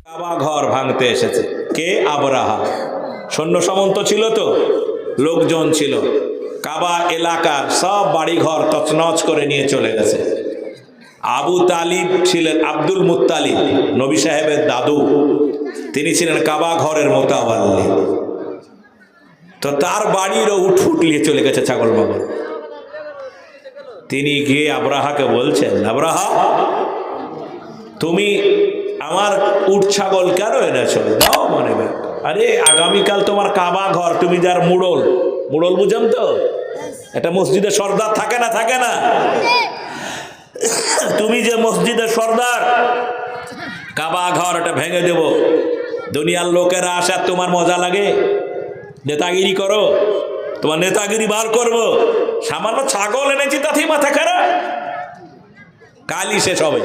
কাবা ঘর ভাঙতে এসেছে কে? আবরাহা। সৈন্য সামন্ত ছিল তো, লোকজন ছিল, কাবা এলাকার সব বাড়িঘর তছনছ করে নিয়ে চলে গেছে। আবু তালিব ছিলেন, আব্দুল মুত্তালিব নবী সাহেবের দাদু, তিনি ছিলেন কাবা ঘরের মোতাওয়াল্লি। তো তার বাড়িরও উঠফুট নিয়ে চলে গেছে ছাগল মাগল। তিনি গিয়ে আবরাহাকে বলছেন, আবরাহা তুমি আমার উট ছাগল কেন এনেছো? দাও মানে, আরে আগামীকাল তোমার কাবা ঘর, তুমি যার মুড়ল, মুড়ল বুঝেন তো, এটা মসজিদে সর্দার থাকে না, থাকে না, তুমি যে মসজিদের সর্দার, কাবা ঘর এটা ভেঙে দেব। দুনিয়ার লোকেরা আসে, তোমার মজা লাগে, নেতাগিরি করো, তোমার নেতাগিরি বার করবো। সামান্য ছাগল এনেছি তাতেই মাথা খারাপ, কালই শেষ হবে।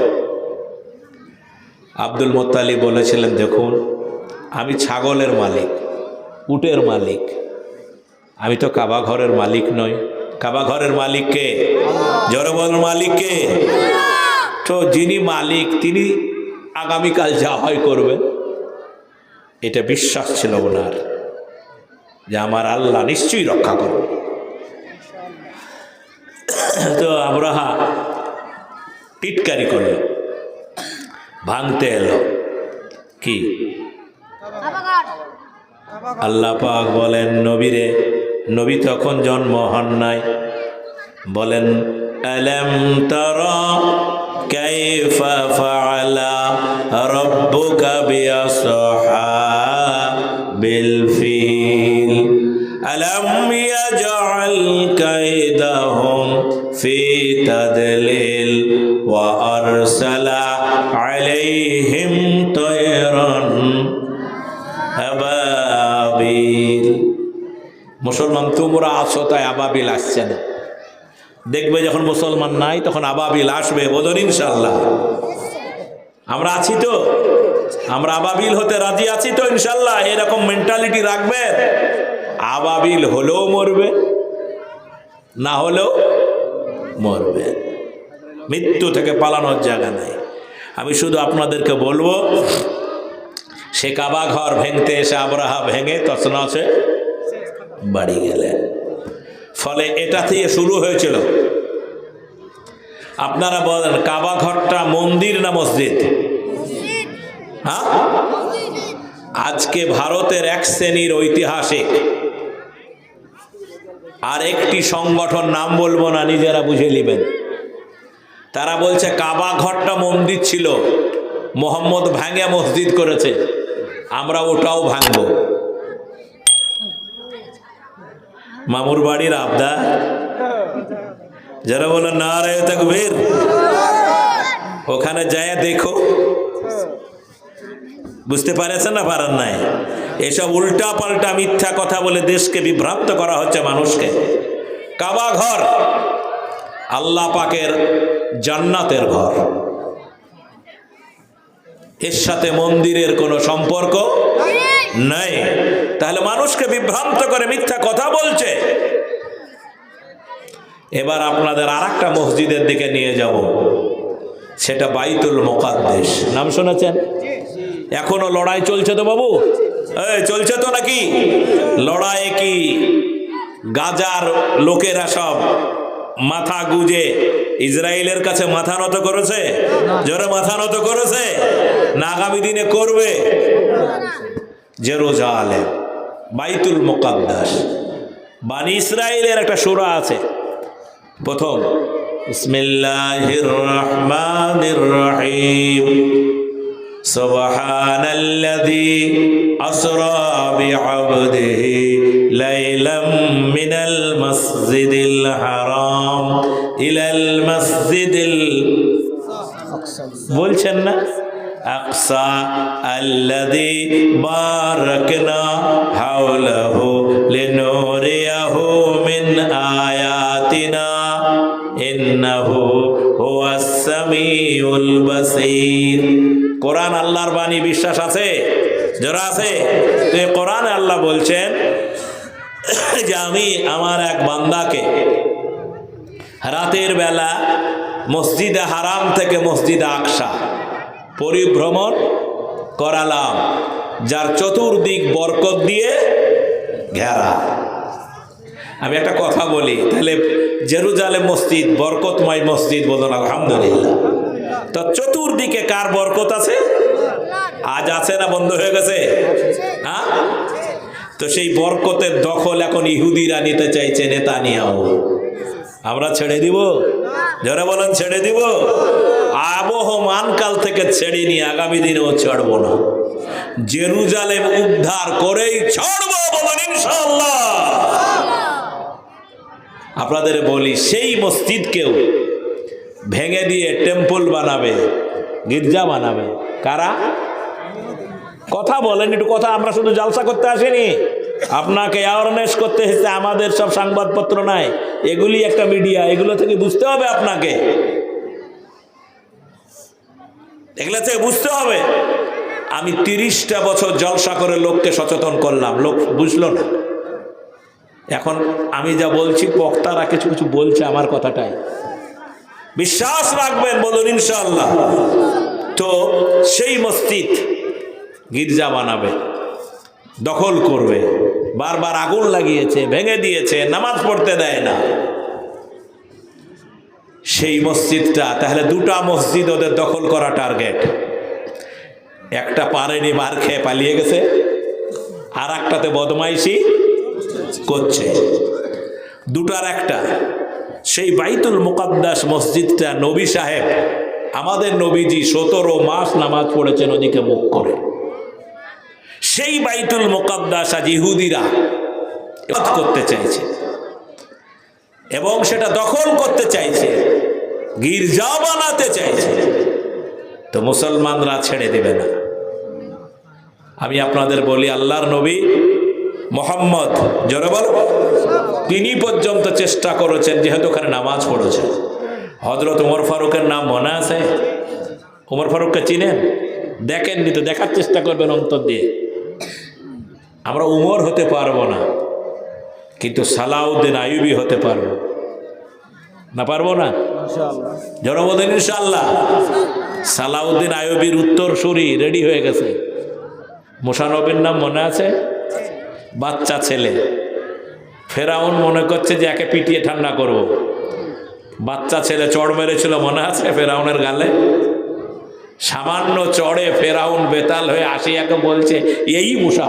আব্দুল মুত্তালিব বলেছিলেন, দেখুন আমি ছাগলের মালিক, উটের মালিক, আমি তো কাবা ঘরের মালিক নই। কাবা ঘরের মালিক কে? জোরে বল, মালিক কে? তো যিনি মালিক তিনি আগামীকাল যা হয় করবেন। এটা বিশ্বাস ছিল ওনার যে আমার আল্লাহ নিশ্চয়ই রক্ষা করবে। তো আবরাহা টিটকারি করলো, ভাঙতে এলো কি? আল্লাহ পাক বলেন নবীরে, নবী তখন জন্ম হন নাই, বলেন আলাম তারা কাইফা ফাআলা রাব্বুকা বিআসহাবিল ফিল আলাম ইয়াজআল কাইদাহুম ফি তাদলিল ওয়া আরসালা আলাইহিম তায়রান আবাবিল। মুসলমান তোমরা আছো তাই আবাবিল আসছে না, দেখবে যখন মুসলমান নাই তখন আবাবিল আসবে, বলুন ইনশাল্লাহ। আমরা আছি তো, আমরা আবাবিল হতে রাজি আছি তো ইনশাল্লাহ। এরকম মেন্টালিটি রাখবে, আবাবিল হলেও মরবে, না হলেও মরবে, মৃত্যু থেকে পালানোর জায়গা নাই। আমি শুধু আপনাদেরকে বলবো, সে কাবা ঘর ভেঙতে এসে আবরাহা ভেঙে তছনছে বাড়ি গেলেন। ফলে এটা থেকে শুরু হয়েছিল। আপনারা বলেন কাবা ঘরটা মন্দির না মসজিদ? হ্যাঁ, আজকে ভারতের এক শ্রেণীর ঐতিহাসিক আর একটি সংগঠন, নাম বলবো না, নিজেরা বুঝে নেবেন, তারা বলছে কাবা ঘরটা মন্দির ছিল, মোহাম্মদ ভাঙে মসজিদ করেছে, আমরা ওটাও ভাঙবো। মামুর বাড়ির আবদা, যারা বলেন নারে তাকবীর, ওখানে যায় দেখো, বুঝতে পারেছেন না পারেন নাই? এসব উল্টা পাল্টা মিথ্যা কথা বলে দেশকে বিভ্রান্ত করা হচ্ছে মানুষকে। কাবা ঘর আল্লাহ পাকের জান্নাতের ঘর, এর সাথে মন্দিরের কোনো সম্পর্ক নাই। তাহলে মানুষকে বিভ্রান্ত করে মিথ্যা কথা বলছে। এবার আপনাদের আর একটা মসজিদের দিকে নিয়ে যাব, সেটা বাইতুল মুকাদ্দাস। নাম শুনেছেন? এখনো লড়াই চলছে তো বাবু, চলছে তো নাকি? লড়াই কি গাজার লোকেরা সব মাথা গুজে ইসরায়েলের কাছে মাথা নত করেছে? জোরে মাথা নত করেছে না আগামী দিনে করবে? জেরুজালেম, বাইতুল মুকাদ্দাস, বানি ইসরায়েলের একটা সূরা আছে। প্রথম বিসমিল্লাহির রহমানির রহিম সুবহানাল্লাযী আসরা বিআবদিহি লাইলাম মিনাল মাসজিদিল হারাম ইলাল মাসজিদিল বলছেন না আকসা আল্লাযী বারাকনা হাওলাহু লিনুরিয়াহু মিন আয়াতিনা ইন্নাহু হুয়াস সামিউল বাসীর। কোরআন আল্লাহর বাণী, বিশ্বাস আছে? যারা আছে তো এই কোরআনে আল্লাহ বলছেন যে আমি আমার এক বান্দাকে রাতের বেলা মসজিদে হারাম থেকে মসজিদে আকসা পরিভ্রমণ করালাম, যার চতুর্দিক বরকত দিয়ে ঘেরা। আমি একটা কথা বলি, তাহলে জেরুজালেম মসজিদ বরকতময় মসজিদ, বলুন আলহামদুলিল্লাহ। তো চতুর্দিকে কার বরকত আছে? আজ আছে না বন্ধ হয়ে গেছে? হ্যাঁ, তো সেই বরকতের দখল এখন ইহুদিরা নিতে চাইছে, নেতানিয়াহু। আমরা ছেড়ে দিব? যারা বলেন ছেড়ে দিব? আবহমান কাল থেকে ছেড়ে নিয়ে আগামী দিনেও ছাড়বো না। জেরুজালেম উদ্ধার করেই ছাড়বো, বলেন ইনশাআল্লাহ। আপনাদের বলি, সেই মসজিদকেও ভেঙে দিয়ে টেম্পল বানাবে, গির্জা বানাবে কারা? কথা বলেন একটু, কথা। আমরা শুধু জলসা করতে আসিনি, আপনাকে অ্যাওয়ারনেস করতে এসেছে। আমাদের সব সংবাদপত্র নাই, এগুলি একটা মিডিয়া, এগুলো থেকে বুঝতে হবে আপনাকে, এগুলো থেকে বুঝতে হবে। আমি 30টা বছর জলসা করে লোককে সচেতন করলাম, লোক বুঝলো না। এখন আমি যা বলছি, বক্তারা কিছু কিছু বলছে আমার কথাটাই, বিশ্বাস রাখবেন, বলুন ইনশাআল্লাহ। তো সেই মসজিদ গির্জা বানাবে, দখল করবে, বারবার আগুন লাগিয়েছে, ভেঙে দিয়েছে, নামাজ পড়তে দেয় না। সেই মসজিদটা, তাহলে দুটা মসজিদ ওদের দখল করা টার্গেট। একটা পারেনি, মার খেয়ে পালিয়ে গেছে, আর একটাতে বদমাইশি করছে। দুটার একটা। সেই বাইতুল মুকাদ্দাস মসজিদটা নবী সাহেব, আমাদের নবীজি 17 মাস নামাজ পড়েছেন ওদিকে মুখ করে। সেই বাইতুল মুকাদ্দাস আজ ইহুদিরা করতে চাইছে এবং সেটা দখল করতে চাইছে, গির্জা বানাতে চাইছে। তো মুসলমানরা ছেড়ে দেবে না। আমি আপনাদের বলি, আল্লাহর নবী মোহাম্মদ জোরে বল, তিনি পর্যন্ত চেষ্টা করেছেন, যেহেতু ওখানে নামাজ পড়েছেন। হযরত ওমর ফারুকের নাম মনে আছে? ওমর ফারুককে চিনেন? দেখেননি তো, দেখার চেষ্টা করবেন অন্তর দিয়ে। আমরা উমর হতে পারবো না, কিন্তু সালাউদ্দিন আইয়ুবী হতে পারবো না? পারবো না? জোরে বলেন ইনশাআল্লাহ। সালাউদ্দিন আইয়ুবীর উত্তরসূরি রেডি হয়ে গেছে। মুসা নবীর নাম মনে আছে? বাচ্চা ছেলে। ফেরাউন মনে করছে যে একে পিটিয়ে ঠান্ডা করব। বাচ্চা ছেলে চড় মেরেছিল, মনে আছে ফেরাউনের গালে? সামান্য চড়ে ফেরাউন বেতাল হয়ে আসিয়াকে বলছে, এই মুসা,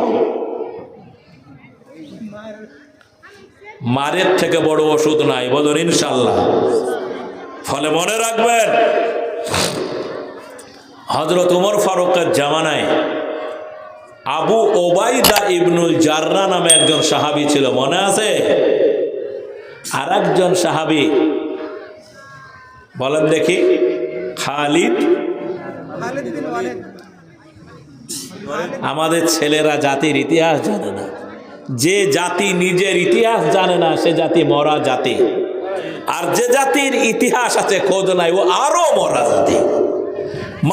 মারের থেকে বড় ওষুধ নাই, বলুন ইনশাআল্লাহ। ফলে মনে রাখবেন, হযরত ওমর ফারুকের জামানায় আবু ওবাইদা ইবনুল জাররা নামে একজন সাহাবী ছিল, মনে আছে? আর একজন সাহাবী বলেন দেখি, খালিদ। আমাদের ছেলেরা জাতির ইতিহাস জানে না। যে জাতি নিজের ইতিহাস জানে না, সে জাতি মরা জাতি। আর যে জাতির ইতিহাস আছে, খোঁজ নাই, ও আরো মরা জাতি।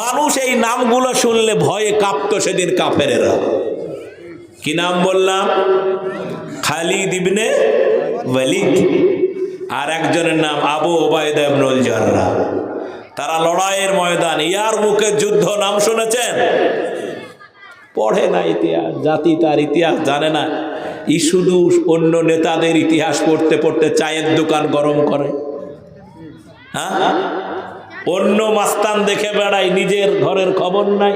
মানুষ এই নামগুলো শুনলে ভয়ে কাঁপতো সেদিন কাফেরেরা। কি নাম বললাম? খালিদ ইবনে ওয়ালিদ, আর একজনের নাম আবু ওবায়দা ইবনুল জাররা। তারা লড়াইয়ের ময়দান, ইয়ারমুকের যুদ্ধ নাম শুনেছেন? পড়ে না ইতিহাস, জাতি তার ইতিহাস জানে না। ই শুধু অন্য নেতাদের ইতিহাস পড়তে পড়তে চায়ের দোকান গরম করে। হ্যাঁ, অন্য মাস্তান দেখে বেড়ায়, নিজের ঘরের খবর নাই।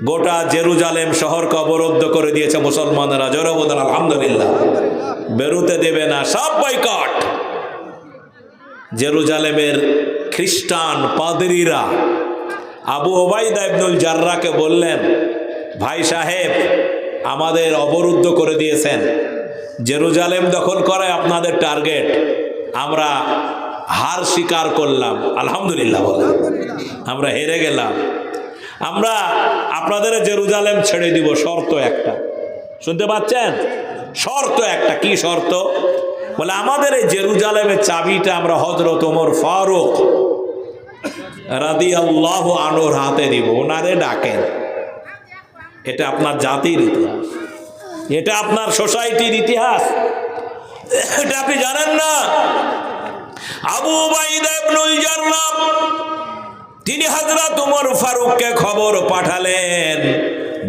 গোটা জেরুজালেম শহরকে অবরুদ্ধ করে দিয়েছে মুসলমানরা। জোরে বলেন আলহামদুলিল্লাহ। বেরোতে দেবে না, সব বয়কট। জেরুজালেমের খ্রিস্টান পাদরিরা আবু ওবাইদা ইবনুল জাররাকে বললেন, ভাই সাহেব, আমাদের অবরুদ্ধ করে দিয়েছেন, জেরুজালেম দখল করে আপনাদের টার্গেট, আমরা হার স্বীকার করলাম, আলহামদুলিল্লাহ বলেন, আমরা হেরে গেলাম, আমরা আপনাদের জেরুজালেম ছেড়ে দিব, শর্ত একটা। শুনতে পাচ্ছেন? শর্ত একটা। কি শর্ত? বলে, আমাদের এই জেরুজালেমের চাবিটা আমরা হযরত ওমর ফারুক রাদিয়াল্লাহু আনহুর হাতে দিব, ওনারে ডাকেন। এটা আপনার জাতির ইতিহাস, এটা আপনার সোসাইটির ইতিহাস, এটা আপনি জানেন না? আবু উবাইদা ইবনুল জাররা তিনি হযরত ওমর ফারুককে খবর পাঠালেন,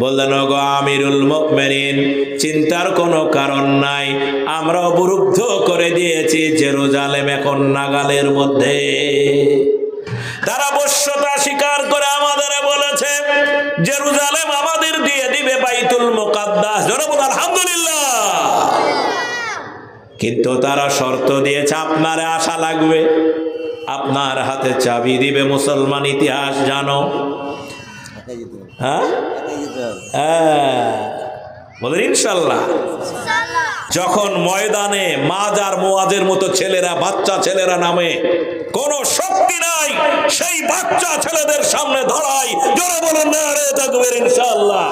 বললেন, ওগো আমিরুল মুমিনিন, চিন্তার কোনো কারণ নাই, আমরা অবরুদ্ধ করে দিয়েছি জেরুজালেম এখন নাগালের মধ্যে। তারা বশ্যতা স্বীকার করে আমাদের বলেছে জেরুজালেম আমাদের দিয়ে দিবে বাইতুল মুকাদ্দাস। জোরে বলুন আলহামদুলিল্লাহ। কিন্তু তারা শর্ত দিয়েছে, আপনার আশা লাগবে, আপনার হাতে চাবি দিবে। মুসলমান ইতিহাস জানো? হ্যাঁ হ্যাঁ, বলেন ইনশাল্লাহ। যখন ময়দানে মাজ আর মুয়াজের মতো ছেলেরা, বাচ্চা ছেলেরা নামে, কোনো শক্তি নাই, সেই বাচ্চা ছেলেদের সামনে ধরাই। জোরে বলুন নারে তাকবীর, ইনশাআল্লাহ।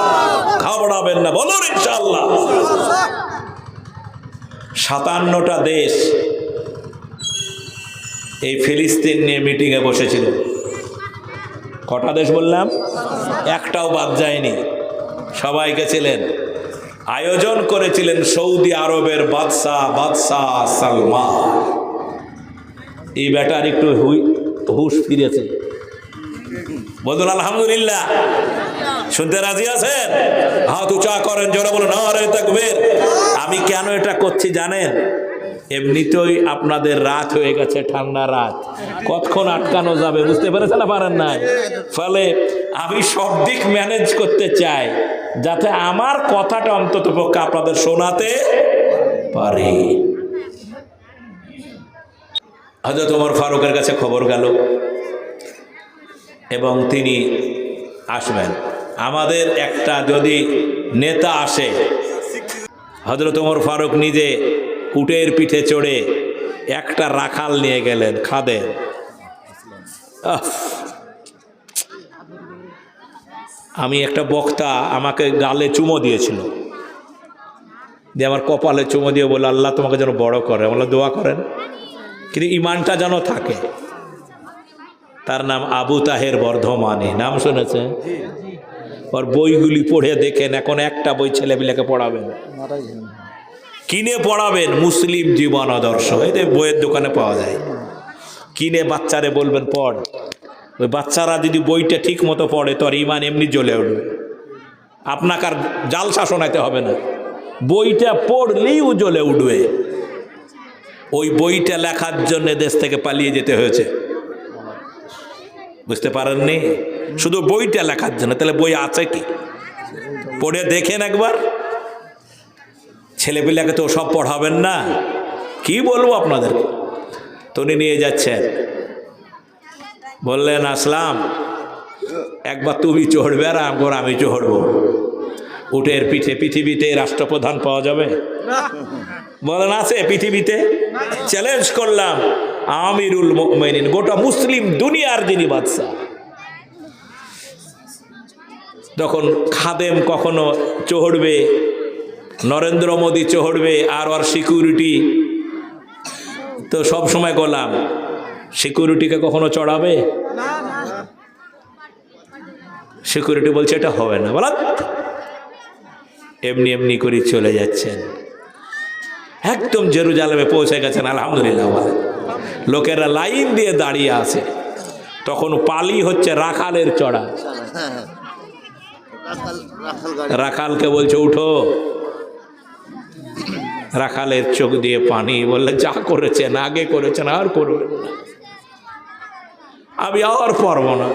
ঘাবড়াবেন না, বলুন ইনশাআল্লাহ। 57টা দেশ এই ফিলিস্তিন নিয়ে মিটিংয়ে বসেছিল। কটা দেশ বললাম? একটাও বাদ যায়নি, সবাই গেছিলেন। আয়োজন করেছিলেন সৌদি আরবের বাদশাহ সালমান। এই ব্যাটার একটু হুশ ফিরেছে, বলুন আলহামদুলিল্লাহ। শুনতে রাজি আছেন? হাত উঁচা করেন, জোরে বলুন নারে তাকবীর। আমি কেন এটা করছি জানেন? এমনিতেই আপনাদের রাত হয়ে গেছে, ঠান্ডা রাত, কতক্ষণ আটকানো যাবে বুঝতে পেরেছেন না? পারেন না। ফলে আমি সব দিক ম্যানেজ করতে চাই, যাতে আমার কথাটা অন্তত পক্ষে আপনাদের শোনাতে পারি। হযরত ওমর ফারুকের কাছে খবর গেল এবং তিনি আসবেন। আমাদের একটা যদি নেতা আসে, হযরত ওমর ফারুক নিজে উটের পিঠে চড়ে একটা রাখাল নিয়ে গেলেন, খাদেম। আমি একটা বক্তা আমাকে গালে চুমো দিয়েছিল, দিয়ে আমার কপালে চুমো দিয়ে বলে, আল্লাহ তোমাকে যেন বড় করে। বললো দোয়া করেন, কিন্তু ইমানটা যেন থাকে। তার নাম আবু তাহের বর্ধমানী, নাম শুনেছে? ওর বইগুলি পড়ে দেখেন, এখন একটা বই ছেলেপিলেকে পড়াবেন, কিনে পড়াবেন, মুসলিম জীবন আদর্শ, এদের বইয়ের দোকানে পাওয়া যায়। কিনে বাচ্চারে বলবেন পড়। ওই বাচ্চারা যদি বইটা ঠিক মতো পড়ে, তোর ইমান এমনি জ্বলে উঠবে। আপনাকে আর জালসা শোনাইতে হবে না, বইটা পড়লেই ও জ্বলে উঠবে। ওই বইটা লেখার জন্য দেশ থেকে পালিয়ে যেতে হয়েছে, বুঝতে পারেননি? শুধু বইটা লেখার জন্য। তাহলে বই আছে কি? পড়ে দেখেন একবার। ছেলেপিলাকে তো সব পড়াবেন না, কি বলবো আপনাদের। তো উনি নিয়ে যাচ্ছেন, বললেন আসলাম, একবার তুমি চড়বে আর একবার আমি চড়বো উটের পিঠে। পৃথিবীতে রাষ্ট্রপ্রধান পাওয়া যাবে? বলেন আছে পৃথিবীতে? চ্যালেঞ্জ করলাম, আমিরুল মুমিনিন, গোটা মুসলিম দুনিয়ার যিনি বাদশা। তখন খাদেম কখনো চড়বে, নরেন্দ্র মোদী চড়বে, আর ওর সিকিউরিটি তো সব সময় গোলাম, সিকিউরিটিকে কখনো চড়াবে? সিকিউরিটি বলছে এটা হবে না, বলা এমনি এমনি করে চলে যাচ্ছেন। একদম জেরুজালেমে পৌঁছে গেছেন, আলহামদুলিল্লাহ। লোকেরা লাইন দিয়ে দাঁড়িয়ে আছে, তখন পালি হচ্ছে রাখালের চড়া। রাখালকে বলছে উঠো। রাখালের চোখ দিয়ে পানি, বললে যা করেছেন আগে করেছেন আর করবেন না, আমি আর পারবো না।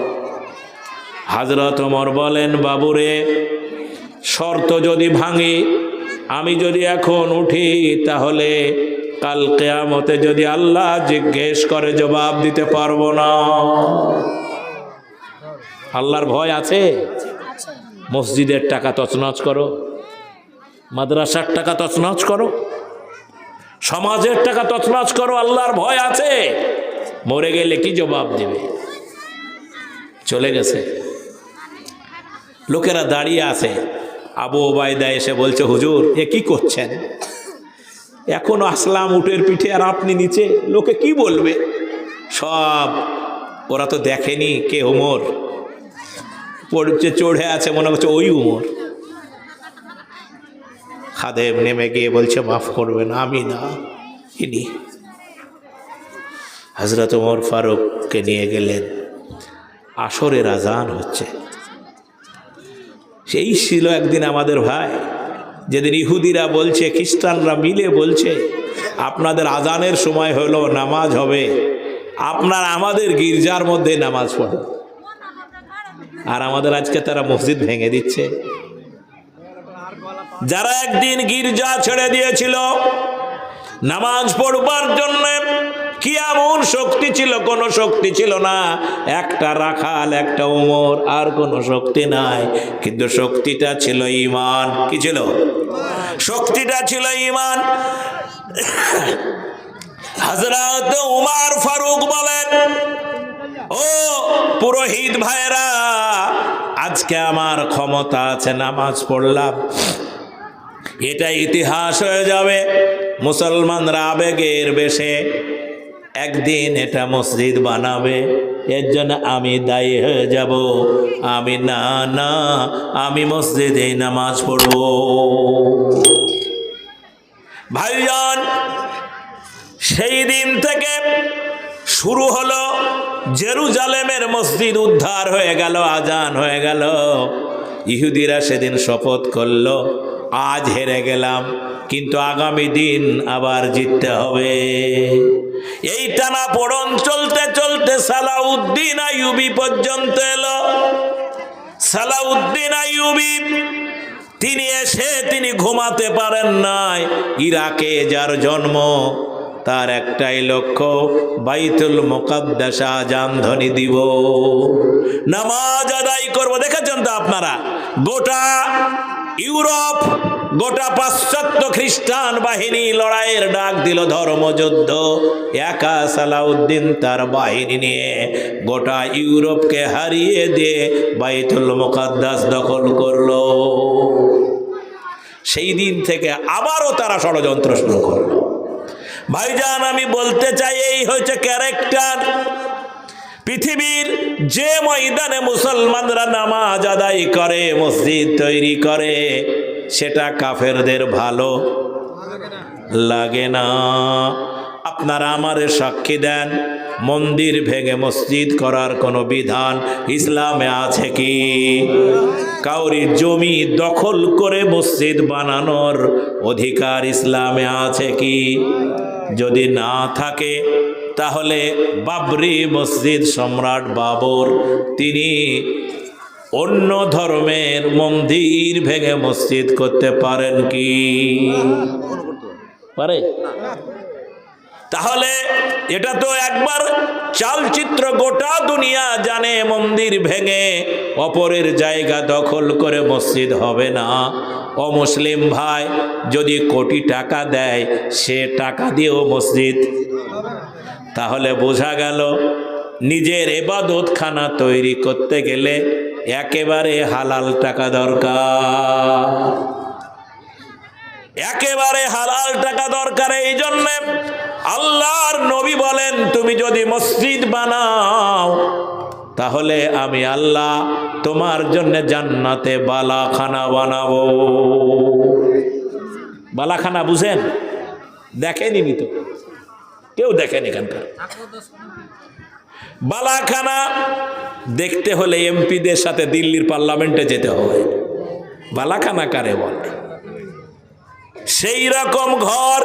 হযরত ওমর বলেন, বাবুরে, শর্ত যদি ভাঙি, আমি যদি এখন উঠি, তাহলে কাল কিয়ামতে যদি আল্লাহ জিজ্ঞেস করে জবাব দিতে পারবো না। আল্লাহর ভয় আছে? মসজিদের টাকা তছনছ করো, মাদ্রাসার টাকা তছনছ করো, সমাজের টাকা তছনছ করো, আল্লাহর ভয় আছে? মরে গেলে কি জবাব দিবে? চলে গেছে। লোকেরা দাঁড়িয়ে আছে। আবু ওবায়দা এসে বলছে, হুজুর এ কি করছেন? এখনো আসলাম উটের পিঠে আর আপনি নিচে, লোকে কি বলবে? সব ওরা তো দেখেনি কে ওমর, পড়ছে চড়ে আছে, মনে করছে ওই ওমর। খাদেম নেমে গিয়ে বলছে, মাফ করবেন, আমি না, ইনি। হযরত ওমর ফারুককে নিয়ে গেলেন, আসরের আজান হচ্ছে। সেই ছিল একদিন আমাদের ভাই, যেদিন ইহুদিরা বলছে, খ্রিস্টানরা মিলে বলছে আপনাদের আজানের সময় হলো, নামাজ হবে, আপনার আমাদের গির্জার মধ্যে নামাজ পড়ে। আর আমাদের আজকে তারা মসজিদ ভেঙে দিচ্ছে। যারা একদিন গির্জা ছেড়ে দিয়েছিল নামাজ পড়বার জন্য, কি এমন শক্তি ছিল? কোনো শক্তি ছিল না। একটা রাখাল, একটা ওমর, আর কোনো শক্তি নাই। কিন্তু শক্তিটা ছিল ঈমান। কি ছিল? শক্তিটা ছিল ঈমান। হযরত উমর ফারুক বলেন, ও পুরোহিত ভাইরা, আজকে আমার ক্ষমতা আছে, নামাজ পড়লাম, এটা ইতিহাস হয়ে যাবে। মুসলমানরা আবেগের বেশে একদিন এটা মসজিদ বানাবে, এর জন্য আমি দায়ী হয়ে যাব। আমি না, আমি মসজিদে নামাজ পড়ব। ভাইজান, সেই দিন থেকে শুরু হলো জেরুজালেমের মসজিদ উদ্ধার হয়ে গেল, আজান হয়ে গেল। ইহুদিরা সেদিন শপথ করলো, আজ হেরে গেলাম, কিন্তু আগামী দিন আবার জিততে হবে। এই টানাপোড়েন চলতে চলতে সালাউদ্দিন আইয়ুবী পর্যন্ত এলো। সালাউদ্দিন আইয়ুবী তিনি এসে তিনি ঘুমাতে পারেন নাই। ইরাকে যার জন্ম, তার একটাই লক্ষ্য, বাইতুল মুকাদ্দাস আজান ধ্বনি দিব, নামাজ আদায় করব। দেখেছেন তো আপনারা, গোটা ইউরোপ, গোটা পাশ্চাত্য খ্রিস্টান বাহিনী লড়াইয়ের ডাক দিল, ধর্মযুদ্ধ। একা সালাউদ্দিন তার বাহিনী নিয়ে গোটা ইউরোপকে হারিয়ে দিয়ে বাইতুল মুকাদ্দাস দখল করলো। সেই দিন থেকে আবারও তারা ষড়যন্ত্র শুরু করলো। ভাইজান, আমি বলতে চাই, এই হচ্ছে ক্যারেক্টার। পৃথিবীর যে ময়দানে মুসলমানরা নামাজ আদায় করে, মসজিদ তৈরি করে, সেটা কাফেরদের ভালো লাগে না। আপনারা আমারে সাক্ষী দেন, মন্দির ভেঙে মসজিদ করার কোনো বিধান ইসলামে আছে কি? কাউরি জমি দখল করে মসজিদ বানানোর অধিকার ইসলামে আছে কি? যদি না থাকে, তাহলে বাবরি মসজিদ, সম্রাট বাবর, তিনি অন্য ধর্মের মন্দির ভেঙে মসজিদ করতে পারেন কি? পারে? তাহলে এটা তো একবার চালচিত্র, গোটা দুনিয়া জানে মন্দির ভেঙে অপরের জায়গা দখল করে মসজিদ হবে না। অমুসলিম ভাই যদি কোটি টাকা দেয়, সে টাকা দিয়েও মসজিদ। তাহলে বোঝা গেল, নিজের ইবাদতখানা তৈরি করতে গেলে একেবারে হালাল টাকা দরকার, একেবারে হালাল টাকা দরকার। এই জন্যে আল্লাহর নবী বলেন, তুমি যদি মসজিদ বানাও, তাহলে আমি আল্লাহ তোমার জন্য জান্নাতে বালাখানা বানাবো। বালাখানা বুঝেন? দেখেনি তো কেউ, দেখেন এখানকার বালাখানা দেখতে হলে এমপিদের সাথে দিল্লির পার্লামেন্টে যেতে হয়। বালাখানা কারে বলে? সেই রকম ঘর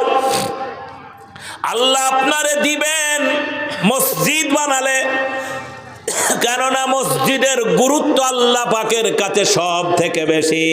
আল্লাহ আপনারে দিবেন মসজিদ বানালে। কেননা মসজিদের গুরুত্ব আল্লাহ পাকের কাছে সব থেকে বেশি।